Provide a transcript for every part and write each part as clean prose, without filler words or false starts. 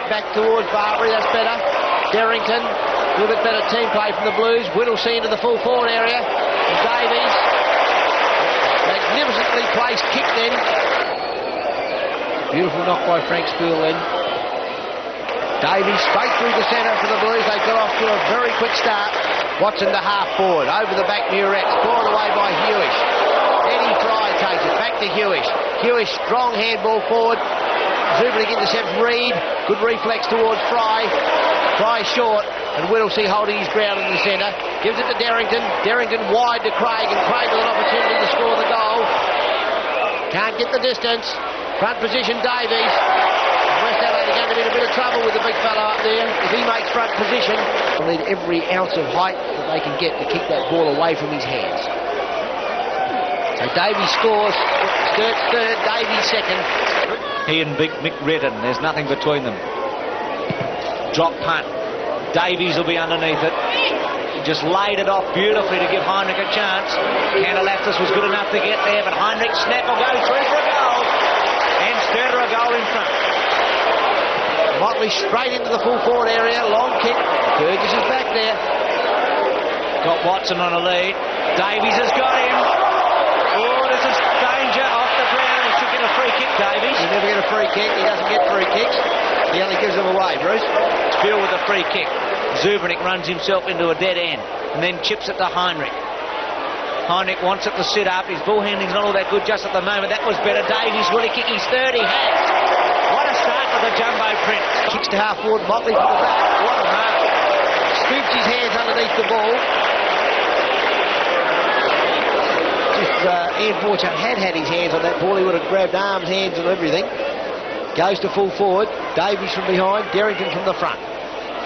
back towards Barbary, that's better. Derrington, a little bit better team play from the Blues. Whittlesey into the full forward area. And Davies, magnificently placed kick then. Beautiful knock by Frank Spiel then. Davies straight through the centre for the Blues. They got off to a very quick start. Watson to half forward, over the back Murex, brought away by Hewish. Eddie Fry takes it, back to Hewish. Hewish, strong handball forward. Zubnik intercepts Reed, good reflex towards Fry. Fry short, and Whittlesey holding his ground in the centre. Gives it to Derrington. Derrington wide to Craig, and Craig with an opportunity to score the goal. Can't get the distance. Front position, Davies. West Adelaide are going to be in a bit of trouble with the big fellow up there. If he makes front position, they'll need every ounce of height that they can get to kick that ball away from his hands. So Davies scores. Sturt third, Davies second. He and Big Mick Redden, there's nothing between them. Drop punt. Davies will be underneath it. He just laid it off beautifully to give Heinrich a chance. Annihilates was good enough to get there, but Heinrich snap will go through for a goal. And Sturter a goal in front. Motley straight into the full forward area, long kick. Burgess is back there. Got Watson on a lead. Davies has got him. Oh, this is danger off the ground. He should get a free kick, Davies. He never get a free kick. He doesn't get free kicks. He only gives them away, Bruce. Spiel with a free kick. Zubnik runs himself into a dead end and then chips it to Heinrich. Heinrich wants it to sit up. His ball handling's not all that good just at the moment. That was better. Davies will he kick his third? He has. What a start for the Jumbo Prince. Kicks to half forward, Motley from the back. What a mark. Scoops his hands underneath the ball. Ian Fortune had his hands on that ball. He would have grabbed arms, hands and everything. Goes to full forward. Davies from behind. Derrington from the front.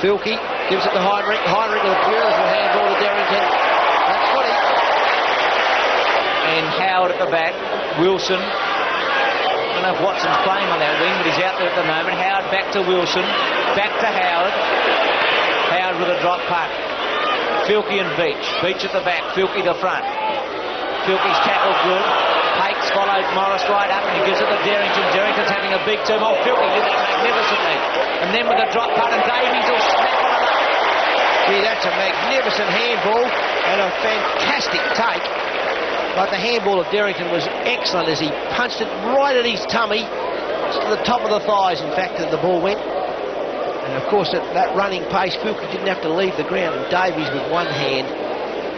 Filkey gives it to Heinrich. Heinrich with a beautiful handball to Derrington. That's footy. And Howard at the back. Wilson. I don't know if Watson's playing on that wing, but he's out there at the moment. Howard back to Wilson. Back to Howard. Howard with a drop punt. Filkey and Beach. Beach at the back. Filkey the front. Filkey's tackle good. Paech followed Morris right up and he gives it to Derrington. Derrington's having a big turn. Oh, Filkey did that magnificently. And then with a drop punt and Davies will snap on it up. Gee, that's a magnificent handball and a fantastic take. But the handball of Derrington was excellent as he punched it right at his tummy, to the top of the thighs, in fact, that the ball went. And of course, at that running pace, Filkey didn't have to leave the ground. And Davies with one hand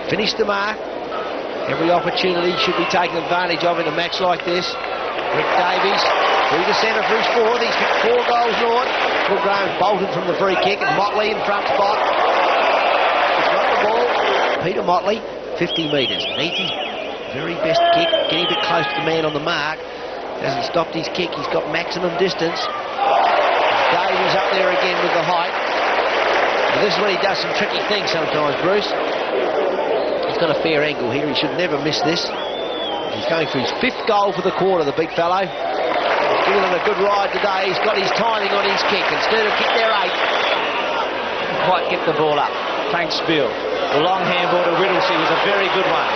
finished the mark. Every opportunity should be taken advantage of in a match like this. Rick Davies through the centre for his fourth. He's kicked 4 goals north. Will Graham bolted from the free kick and Motley in front spot. He's got the ball. Peter Motley, 50 metres. Needs his very best kick. Getting a bit close to the man on the mark. Hasn't stopped his kick. He's got maximum distance. Davies up there again with the height. But this is when he does some tricky things sometimes, Bruce. He's got a fair angle here. He should never miss this. He's going for his 5th goal for the quarter, the big fellow. He's given him a good ride today. He's got his timing on his kick. Instead of kick their 8. Didn't quite get the ball up. Frank Spiel. The long handball to Whittlesey was a very good one.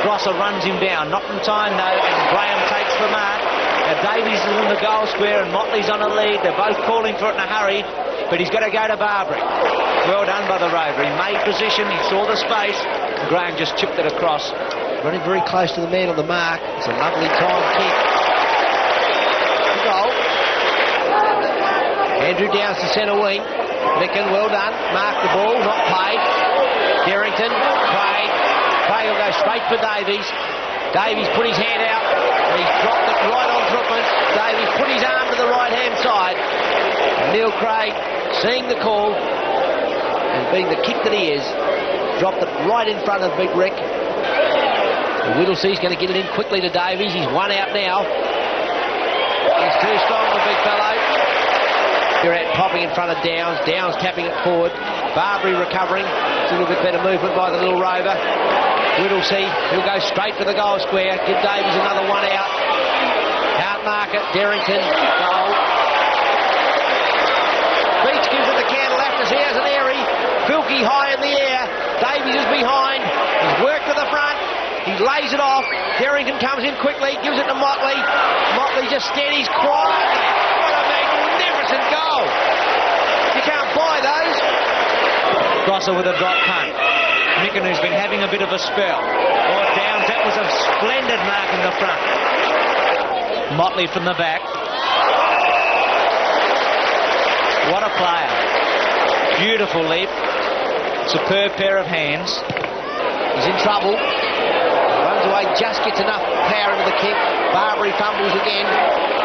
Grosser runs him down. Not in time though, and Graham takes the mark. Now Davies is in the goal square and Motley's on a lead. They're both calling for it in a hurry, but he's got to go to Barbary. Well done by the Rover. He made position. He saw the space. Graham just chipped it across. Running very close to the man on the mark. It's a lovely time kick. Good goal. Andrew Downs to centre wing. Micken, well done. Mark the ball, not Paech. Derrington, Craig. Craig will go straight for Davies. Davies put his hand out. And he's dropped it right on Brookman. Davies put his arm to the right-hand side. And Neil Craig, seeing the call, and being the kick that he is, dropped it right in front of Big Rick. Whittlesey's going to get it in quickly to Davies. He's 1 out now. He's too strong, the big fellow. Durant popping in front of Downs. Downs tapping it forward. Barbary recovering. It's a little bit better movement by the little rover. Whittlesey, who'll go straight for the goal square. Give Davies another 1 out. Can't mark it. Derrington, goal. Beach gives it to Candlelaphus. He has an airy. Filkey high in the air. Davies is behind. He's worked to the front. He lays it off. Derrington comes in quickly. Gives it to Motley. Motley just steadies quietly. What a magnificent goal. Scrosser with a drop punt. Micken, who's been having a bit of a spell. Oh, Downs, that was a splendid mark in the front. Motley from the back. What a player. Beautiful leap. Superb pair of hands. He's in trouble. Runs away, just gets enough power into the kick. Barbary fumbles again.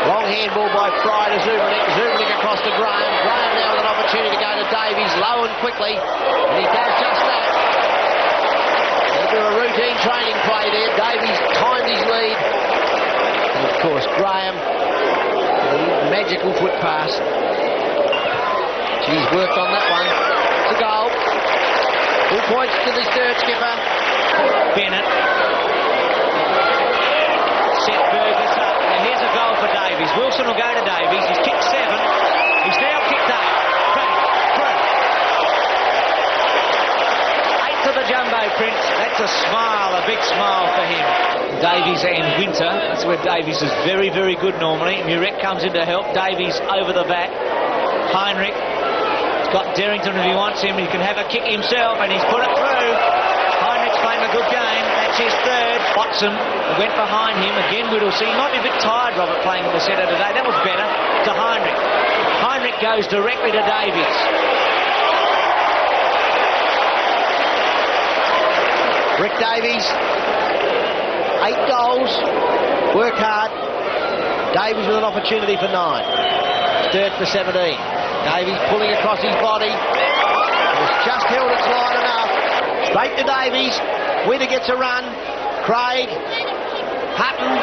Long handball by Fry to Zubernick. Zubernick across to Graham. Graham now with an opportunity to go to Davies, low and quickly. And he does just that. They'll do a routine training play there. Davies timed his lead. And of course, Graham with a magical foot pass. She's worked on that one. It's a goal. 2 points to the third skipper. Bennett. Set Burgess up. Now here's a goal for Davies. Wilson will go to Davies. He's kicked 7. He's now kicked 8. Bang. Through. 8 to the jumbo, Prince. That's a smile, a big smile for him. Davies and Winter. That's where Davies is very, very good normally. Muret comes in to help. Davies over the back. Heinrich. Got Derrington if he wants him. He can have a kick himself, and he's put it through. Heinrich's playing a good game. That's his third. Watson went behind him. Again, we'll see. He might be a bit tired, Robert, playing in the centre today. That was better to Heinrich. Heinrich goes directly to Davies. Rick Davies, 8 goals. Work hard. Davies with an opportunity for 9. Sturt for 17. Davies pulling across his body. It's just held its line enough. Straight to Davies. Winter gets a run. Craig. Hutton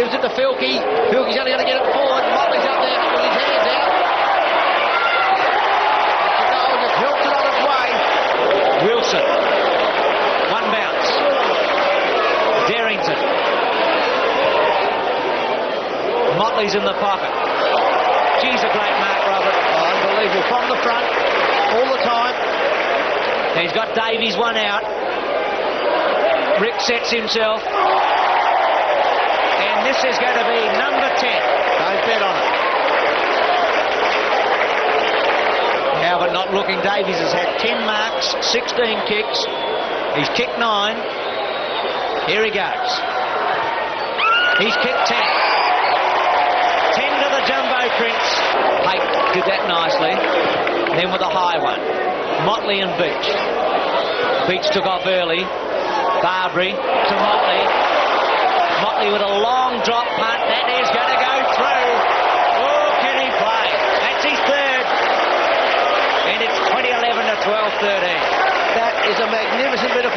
gives it to Filkey. Filkey's only going to get it forward. Motley's up there with his hands out. It's a goal. Just helps it on its way. Wilson. One bounce. Derrington. Motley's in the pocket. Geez, a great mark, Robert. Unbelievable. From the front, all the time. He's got Davies one out. Rick sets himself. And this is going to be number 10. Don't bet on it. Now, but not looking. Davies has had 10 marks, 16 kicks. He's kicked 9. Here he goes. He's kicked 10. 10 to the jumbo, Prince. Paech did that nicely. Then with a high one. Motley and Beach. Beach took off early. Barbary to Motley. Motley with a long drop punt. That is going to go through. Oh, can he play? That's his third. And it's 2011 to 12-13. That is a magnificent bit of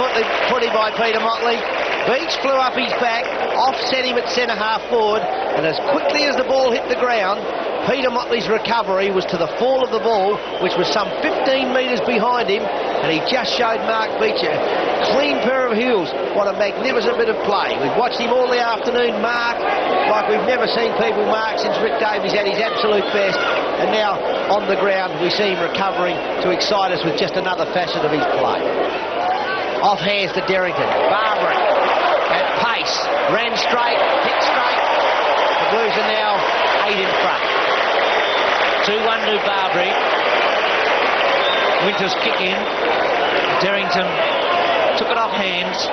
footy by Peter Motley. Beach flew up his back, offset him at centre-half forward, and as quickly as the ball hit the ground, Peter Motley's recovery was to the fall of the ball, which was some 15 metres behind him, and he just showed Mark Beach a clean pair of heels. What a magnificent bit of play. We've watched him all the afternoon mark like we've never seen people mark since Rick Davies at his absolute best, and now on the ground we see him recovering to excite us with just another facet of his play. Off hands to Derrington. Barbary at pace. Ran straight, hit straight. The Blues are now 8 in front. 2-1 to Barbary. Winter's kick in. Derrington took it off hands.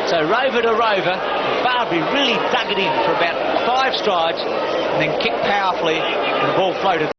So rover to rover. Barbary really dug it in for about 5 strides and then kicked powerfully and the ball floated.